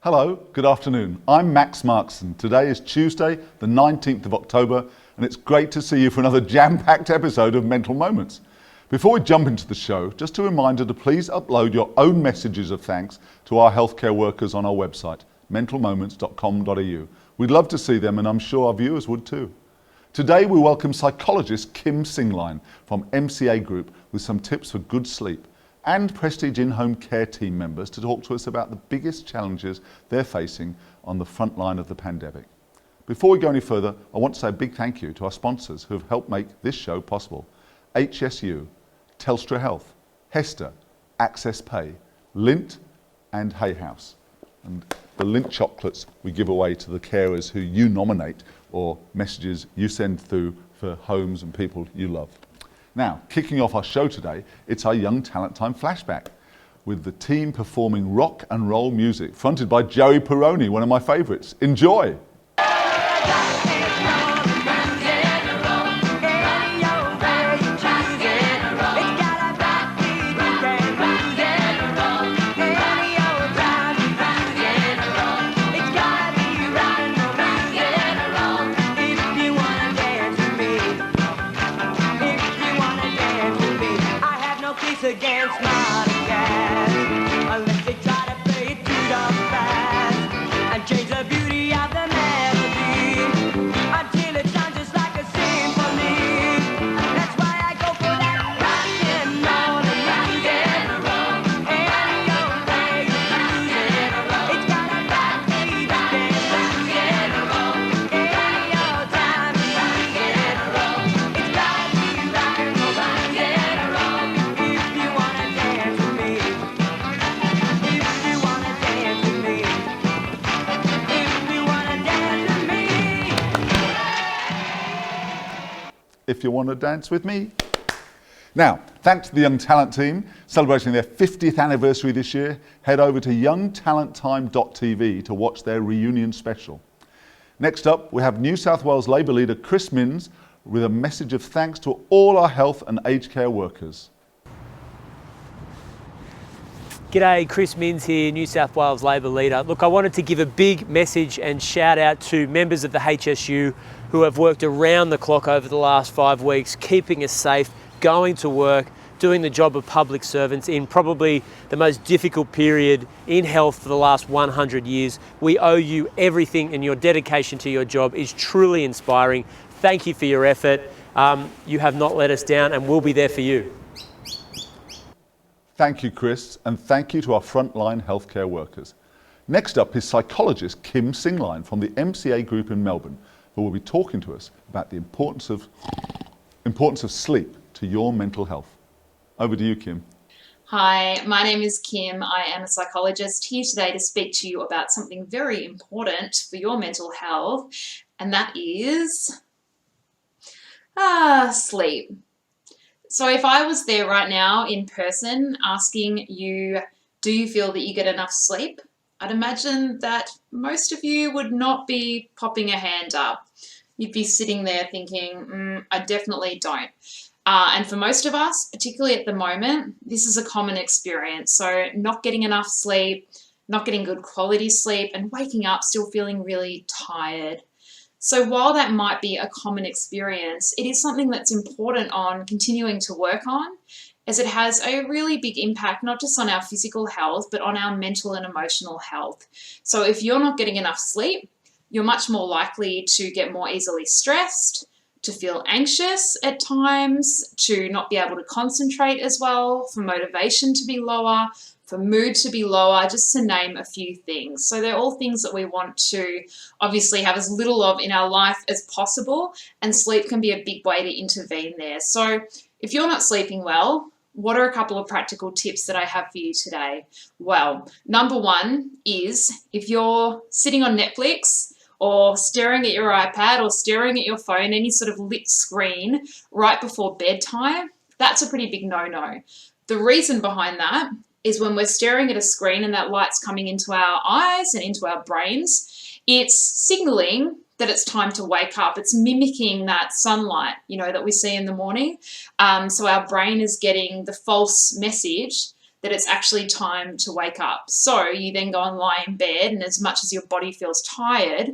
Hello, good afternoon. I'm Max Markson. Today is Tuesday, the 19th of October, and it's great to see you for another jam-packed episode of Mental Moments. Before we jump into the show, just a reminder to please upload your own messages of thanks to our healthcare workers on our website, mentalmoments.com.au. We'd love to see them, and I'm sure our viewers would too. Today we welcome psychologist Kim Singline from MCA Group with some tips for good sleep, and Prestige in-home care team members to talk to us about the biggest challenges they're facing on the front line of the pandemic. Before we go any further, I want to say a big thank you to our sponsors who have helped make this show possible. HSU, Telstra Health, Hester, Access Pay, Lindt and Hay House. And the Lindt chocolates we give away to the carers who you nominate or messages you send through for homes and people you love. Now, kicking off our show today, it's our Young Talent Time flashback with the team performing rock and roll music fronted by Joey Peroni, one of my favourites. Enjoy! Against my gas, unless they try to play it too dark fast and change the beauty of the melody until it sounds just like a symphony. That's why I go for that rock and roll and rock and roll. Any old way you choose it, it's got a backbeat that can't lose it. Any old time you use it, it's gotta be rock and roll, rock and roll. If you want to dance with me. Now, thanks to the Young Talent team celebrating their 50th anniversary this year. Head over to youngtalenttime.tv to watch their reunion special. Next up, we have New South Wales Labour leader Chris Minns with a message of thanks to all our health and aged care workers. G'day, Chris Minns here, New South Wales Labour leader. Look, I wanted to give a big message and shout out to members of the HSU who have worked around the clock over the last 5 weeks, keeping us safe, going to work, doing the job of public servants in probably the most difficult period in health for the last 100 years. We owe you everything, and your dedication to your job is truly inspiring. Thank you for your effort. You have not let us down, and we'll be there for you. Thank you, Chris, and thank you to our frontline healthcare workers. Next up is psychologist Kim Singline from the MCA Group in Melbourne, who will be talking to us about the importance of sleep to your mental health. Over to you, Kim. Hi, my name is Kim. I am a psychologist here today to speak to you about something very important for your mental health, and that is sleep. So if I was there right now in person asking you, do you feel that you get enough sleep? I'd imagine that most of you would not be popping a hand up. You'd be sitting there thinking, I definitely don't. And for most of us, particularly at the moment, this is a common experience. So not getting enough sleep, not getting good quality sleep, and waking up still feeling really tired. So while that might be a common experience, it is something that's important on continuing to work on, as it has a really big impact, not just on our physical health, but on our mental and emotional health. So if you're not getting enough sleep, you're much more likely to get more easily stressed, to feel anxious at times, to not be able to concentrate as well, for motivation to be lower, for mood to be lower, just to name a few things. So they're all things that we want to obviously have as little of in our life as possible, and sleep can be a big way to intervene there. So if you're not sleeping well, what are a couple of practical tips that I have for you today? Well, number one is if you're sitting on Netflix or staring at your iPad or staring at your phone, any sort of lit screen right before bedtime, that's a pretty big no-no. The reason behind that is when we're staring at a screen and that light's coming into our eyes and into our brains, it's signaling that it's time to wake up. It's mimicking that sunlight, that we see in the morning. So our brain is getting the false message that it's actually time to wake up. So you then go and lie in bed, and as much as your body feels tired,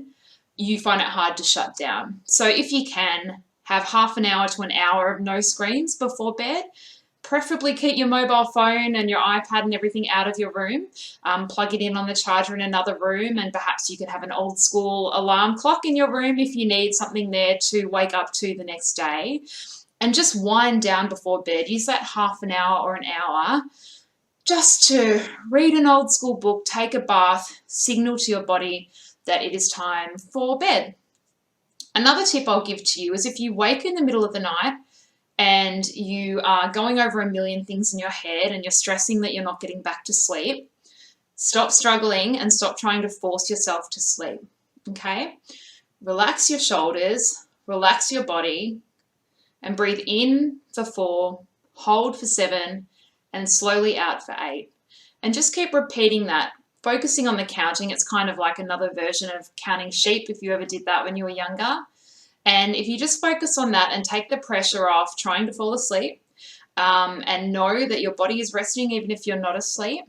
you find it hard to shut down. So if you can, have half an hour to an hour of no screens before bed. Preferably keep your mobile phone and your iPad and everything out of your room. Plug it in on the charger in another room, and perhaps you could have an old school alarm clock in your room if you need something there to wake up to the next day. And just wind down before bed. Use that half an hour or an hour just to read an old school book, take a bath, signal to your body that it is time for bed. Another tip I'll give to you is if you wake in the middle of the night and you are going over a million things in your head and you're stressing that you're not getting back to sleep, stop struggling and stop trying to force yourself to sleep, okay? Relax your shoulders, relax your body, and breathe in for 4, hold for 7, and slowly out for 8. And just keep repeating that, focusing on the counting. It's kind of like another version of counting sheep if you ever did that when you were younger. And if you just focus on that and take the pressure off trying to fall asleep, and know that your body is resting even if you're not asleep,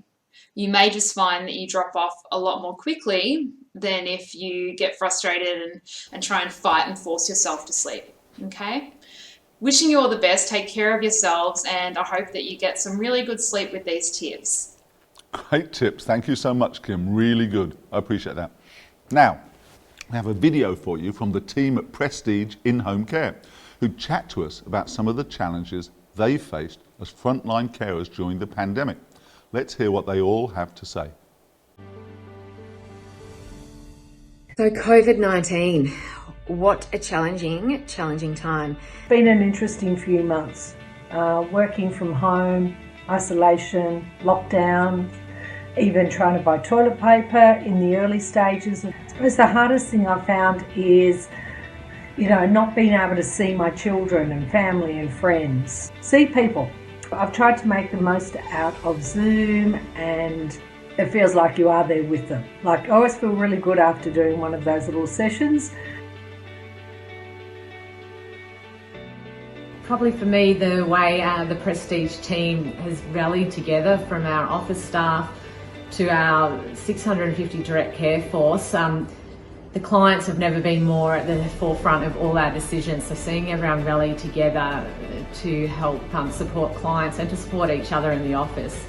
you may just find that you drop off a lot more quickly than if you get frustrated and try and fight and force yourself to sleep, okay? Wishing you all the best, take care of yourselves, and I hope that you get some really good sleep with these tips. Great tips. Thank you so much, Kim. Really good. I appreciate that. Now, we have a video for you from the team at Prestige In-Home Care, who chat to us about some of the challenges they faced as frontline carers during the pandemic. Let's hear what they all have to say. So COVID-19, what a challenging time. It's been an interesting few months. Working from home, isolation, lockdown, even trying to buy toilet paper in the early stages. I suppose the hardest thing I've found is, not being able to see my children and family and friends, see people. I've tried to make the most out of Zoom, and it feels like you are there with them. Like, I always feel really good after doing one of those little sessions. Probably for me, the way the Prestige team has rallied together, from our office staff to our 650 direct care force. The clients have never been more at the forefront of all our decisions, so seeing everyone rally together to help support clients and to support each other in the office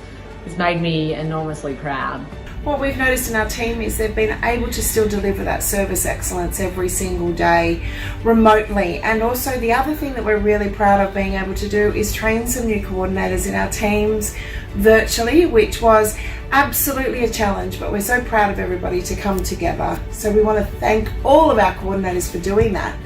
has made me enormously proud. What we've noticed in our team is they've been able to still deliver that service excellence every single day remotely. And also the other thing that we're really proud of being able to do is train some new coordinators in our teams virtually, which was absolutely a challenge, but we're so proud of everybody to come together. So we want to thank all of our coordinators for doing that.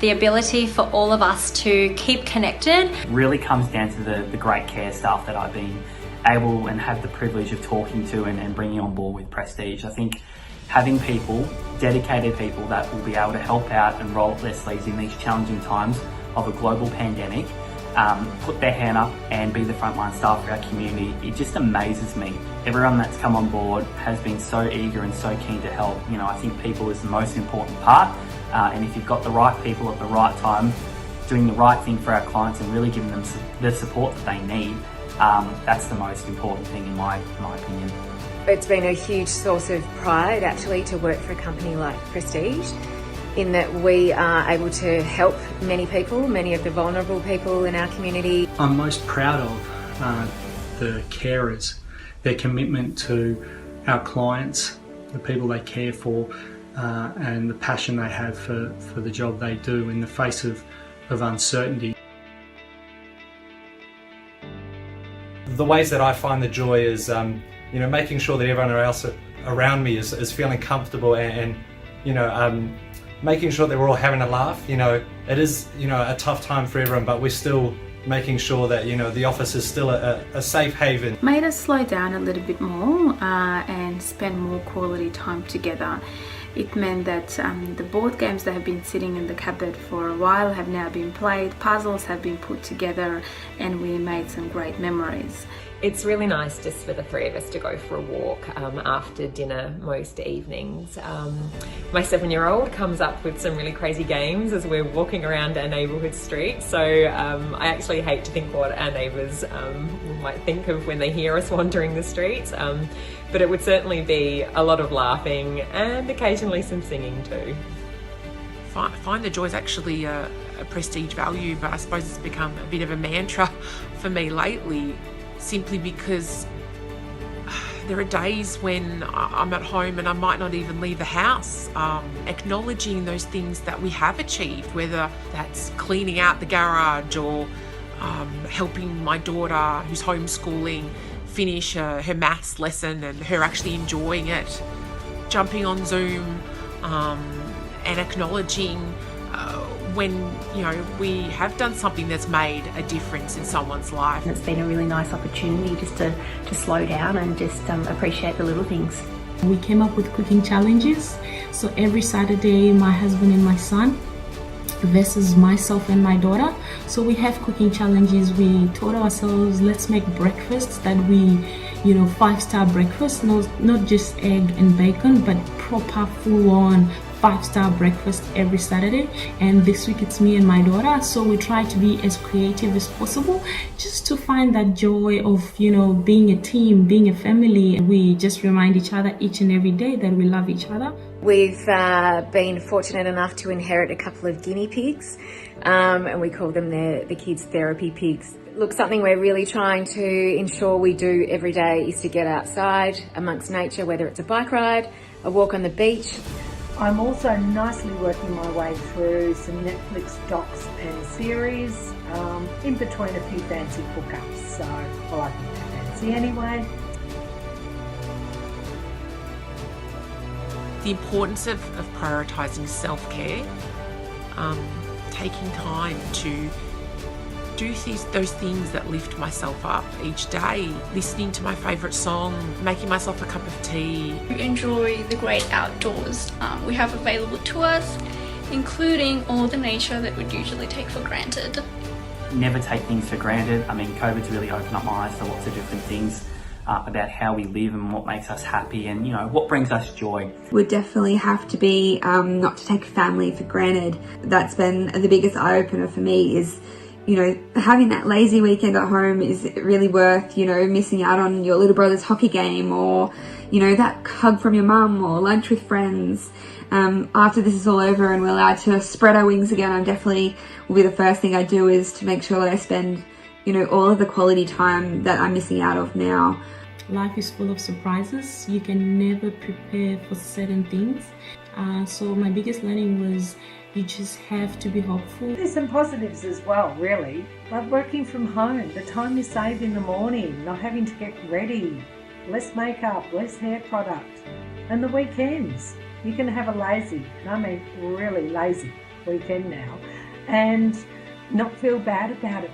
The ability for all of us to keep connected really comes down to the great care staff that I've been able and have the privilege of talking to and bringing on board with Prestige. I think having people, dedicated people that will be able to help out and roll up their sleeves in these challenging times of a global pandemic, put their hand up and be the frontline staff for our community, it just amazes me. Everyone that's come on board has been so eager and so keen to help. I think people is the most important part, and if you've got the right people at the right time, doing the right thing for our clients and really giving them the support that they need, that's the most important thing in my opinion. It's been a huge source of pride actually to work for a company like Prestige, in that we are able to help many people, many of the vulnerable people in our community. I'm most proud of the carers, their commitment to our clients, the people they care for, and the passion they have for the job they do in the face of uncertainty. The ways that I find the joy is, making sure that everyone else around me is feeling comfortable and making sure that we're all having a laugh. It is, a tough time for everyone, but we're still making sure that, the office is still a safe haven. Made us slow down a little bit more and spend more quality time together. It meant that the board games that have been sitting in the cupboard for a while have now been played, puzzles have been put together, and we made some great memories. It's really nice just for the three of us to go for a walk after dinner most evenings. My 7-year-old comes up with some really crazy games as we're walking around our neighbourhood street, so I actually hate to think what our neighbours might think of when they hear us wandering the streets, but it would certainly be a lot of laughing and occasionally some singing too. Find the joy is actually a prestige value, but I suppose it's become a bit of a mantra for me lately, simply because there are days when I'm at home and I might not even leave the house. Acknowledging those things that we have achieved, whether that's cleaning out the garage or helping my daughter who's homeschooling finish her maths lesson and her actually enjoying it, jumping on Zoom and acknowledging when we have done something that's made a difference in someone's life. It's been a really nice opportunity just to slow down and just appreciate the little things. We came up with cooking challenges, so every Saturday my husband and my son versus myself and my daughter. So we have cooking challenges. We told ourselves, let's make breakfasts that we 5-star breakfast, not just egg and bacon, but proper full-on 5-star breakfast every Saturday. And this week it's me and my daughter, so we try to be as creative as possible just to find that joy of being a team, being a family. We just remind each other each and every day that we love each other. We've been fortunate enough to inherit a couple of guinea pigs, and we call them the kids' therapy pigs. Look, something we're really trying to ensure we do every day is to get outside amongst nature, whether it's a bike ride, a walk on the beach. I'm also nicely working my way through some Netflix docs and series, in between a few fancy hookups, so I think they're fancy anyway. The importance of prioritising self-care, taking time to do those things that lift myself up each day, listening to my favourite song, making myself a cup of tea. We enjoy the great outdoors we have available to us, including all the nature that we'd usually take for granted. Never take things for granted. I mean, COVID's really opened up my eyes to lots of different things about how we live and what makes us happy and, what brings us joy. We definitely have to be not to take family for granted. That's been the biggest eye-opener for me is, having that lazy weekend at home is really worth, missing out on your little brother's hockey game or, that hug from your mum or lunch with friends. After this is all over and we're allowed to spread our wings again, will be the first thing I do is to make sure that I spend, all of the quality time that I'm missing out of now. Life is full of surprises. You can never prepare for certain things. So my biggest learning was you just have to be hopeful. There's some positives as well, really. Like working from home, the time you save in the morning, not having to get ready, less makeup, less hair product. And the weekends, you can have a lazy, and I mean really lazy weekend now, and not feel bad about it.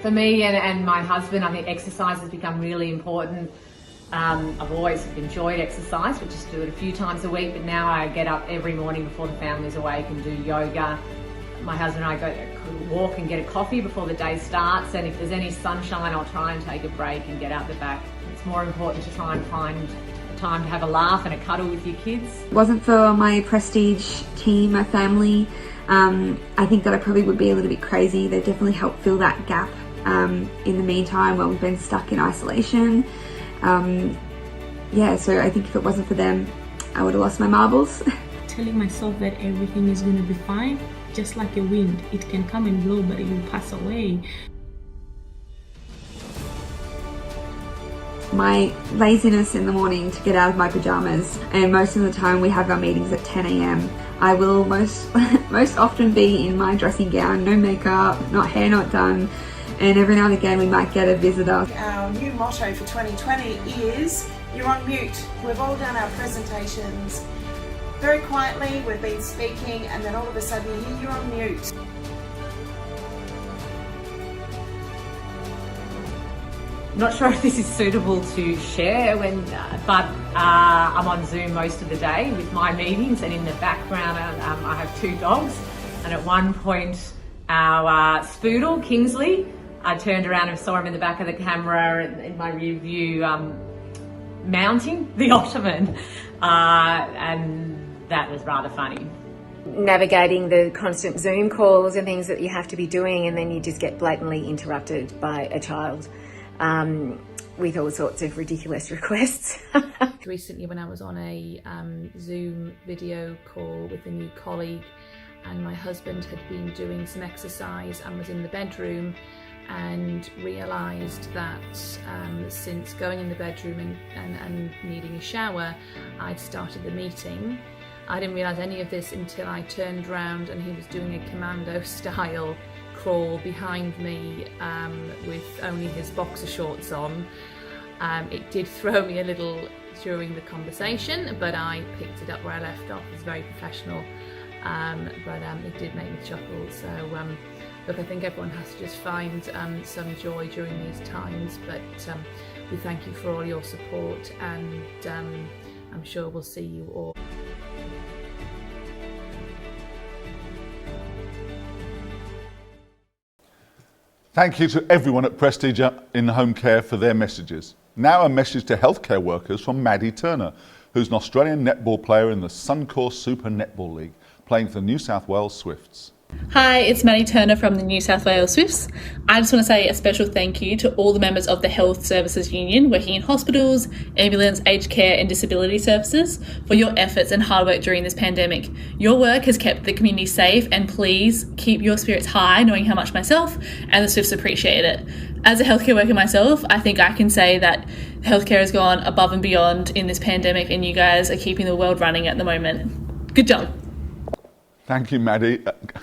For me and my husband, I think exercise has become really important. I've always enjoyed exercise, we just do it a few times a week, but now I get up every morning before the family's awake and do yoga. My husband and I go walk and get a coffee before the day starts, and if there's any sunshine, I'll try and take a break and get out the back. It's more important to try and find time to have a laugh and a cuddle with your kids. If it wasn't for my prestige team, my family, I think that I probably would be a little bit crazy. They've definitely helped fill that gap in the meantime while we've been stuck in isolation. So I think if it wasn't for them, I would have lost my marbles. Telling myself that everything is going to be fine, just like a wind. It can come and blow, but it will pass away. My laziness in the morning to get out of my pajamas, and most of the time we have our meetings at 10 a.m. I will most often be in my dressing gown, no makeup, hair not done, and every now and again we might get a visitor. Our new motto for 2020 is, you're on mute. We've all done our presentations very quietly, we've been speaking, and then all of a sudden you hear you're on mute. Not sure if this is suitable to share, but I'm on Zoom most of the day with my meetings, and in the background I have 2 dogs, and at one point Our Spoodle, Kingsley, I turned around and saw him in the back of the camera in my rear view mounting the Ottoman, and that was rather funny. Navigating the constant Zoom calls and things that you have to be doing, and then you just get blatantly interrupted by a child with all sorts of ridiculous requests. Recently when I was on a Zoom video call with a new colleague, and my husband had been doing some exercise and was in the bedroom, and realised that since going in the bedroom and needing a shower, I'd started the meeting. I didn't realise any of this until I turned round and he was doing a commando style crawl behind me with only his boxer shorts on. It did throw me a little during the conversation, but I picked it up where I left off. It was very professional, but it did make me chuckle. So look, I think everyone has to just find some joy during these times, but we thank you for all your support, and I'm sure we'll see you all. Thank you to everyone at Prestige in Home Care for their messages. Now a message to healthcare workers from Maddie Turner, who's an Australian netball player in the Suncorp Super Netball League, playing for the New South Wales Swifts. Hi, it's Maddie Turner from the New South Wales Swifts. I just want to say a special thank you to all the members of the Health Services Union working in hospitals, ambulance, aged care and disability services for your efforts and hard work during this pandemic. Your work has kept the community safe, and please keep your spirits high, knowing how much myself and the Swifts appreciate it. As a healthcare worker myself, I think I can say that healthcare has gone above and beyond in this pandemic, and you guys are keeping the world running at the moment. Good job. Thank you, Maddie.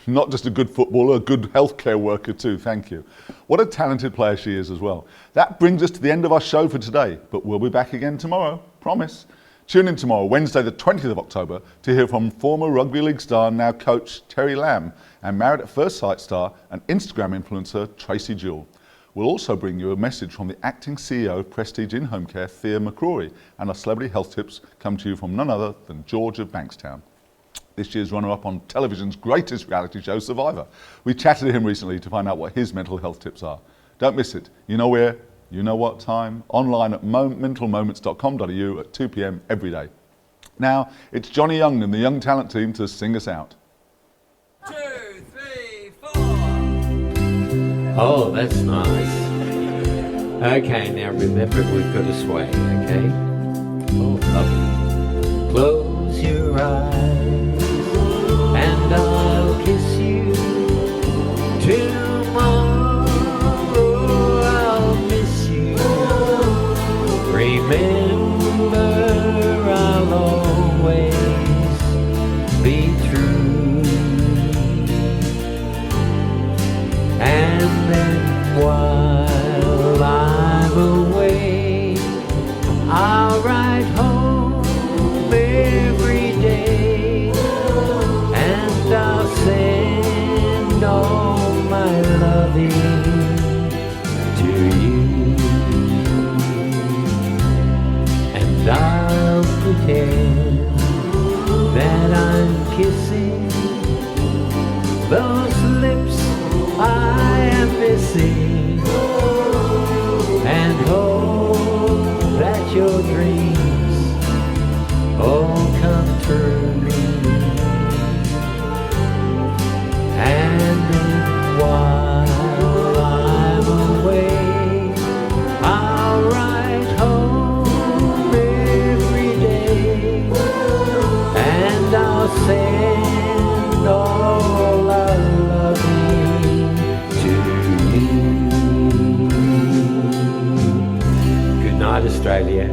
Not just a good footballer, a good healthcare worker too, thank you. What a talented player she is as well. That brings us to the end of our show for today, but we'll be back again tomorrow, promise. Tune in tomorrow, Wednesday the 20th of October, to hear from former rugby league star, now coach Terry Lamb, and Married at First Sight star and Instagram influencer Tracy Jewell. We'll also bring you a message from the acting CEO of Prestige in Home Care, Thea McCrory, and our celebrity health tips come to you from none other than George of Bankstown, this year's runner-up on television's greatest reality show, Survivor. We chatted to him recently to find out what his mental health tips are. Don't miss it. You know where, you know what time, online at mentalmoments.com.au at 2 p.m. every day. Now, it's Johnny Young and the Young Talent team to sing us out. 2, 3, 4. Oh, that's nice. Okay, now remember we've got to sway, okay? Oh, lovely. Close your eyes and I'll kiss you. Tomorrow I'll miss you. Remember I'll always be true. And then while I'm away, I'll write home every day, and I'll send all my loving to you, and I'll pretend that I'm kissing those lips I am missing, and hope that your dreams all come true. And then while I'm away, I'll write home every day, and I'll send all our loving to you. Good night, Australia.